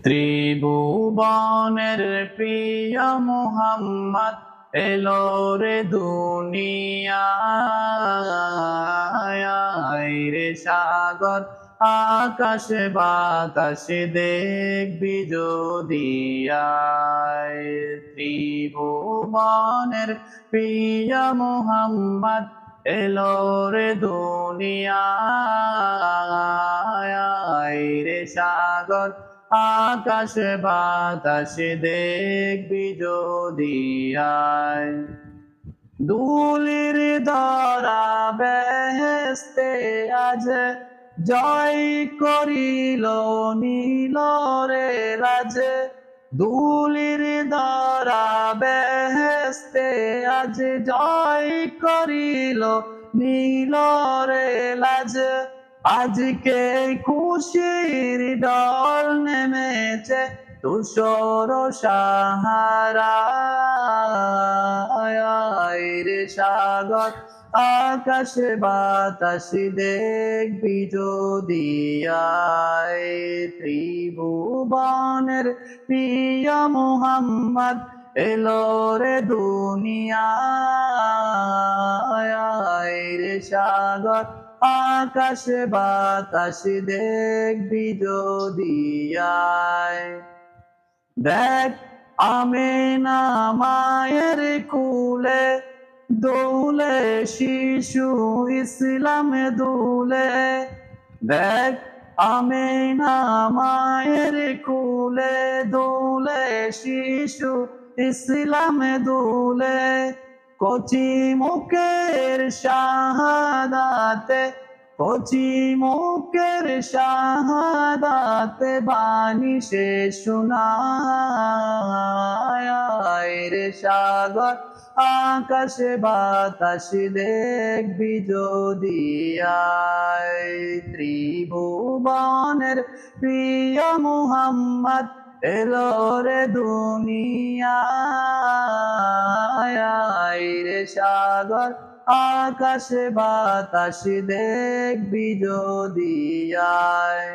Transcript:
ত্রিভুবনের প্রিয় মুহাম্মদ এলো রে দুনিয়ায় রে সাগর আকাশ বাতাস দেখবি যদি আয়। ত্রিভুবনের প্রিয় মুহাম্মদ এলো রে দুনিয়ায় রে সাগর আকাশ বাতাস দেখবি যদি আয়। ধুলির ধরা বেহেশতে আজ জয় করিল নীল রে রাজ। ধুলির ধরা বেহেশতে আজ জয় করিল নীল রে লাজ। আজকে খুশির ঢল নেমেছে তুষার সাহারায় রে সাগর আকাশ বাতাস দেখবি যদি আয়। ত্রিভুবনের প্রিয় মুহাম্মদ এলো রে দুনিয়ায় রে সাগর আকাশ বাতাস দেখবি যদি আয়। দেখ আমিনা মায়ের কুলে দোলে শিশু ইসলাম দুলে। দেখ আমিনা মায়ের কুলে দোলে শিশু ইসলাম দুলে। কচি মুখের শাহাদাতে কচি মুখের শাহাদাতে বাণী সে শোনায় রে সাগর আকাশ বাতাস দেখবি যদি আয়। ত্রিভুবনের প্রিয় মুহাম্মদ এলো রে দুনিয়ায় রে সাগর আকাশ বাতাস দেখবি যদি আয়।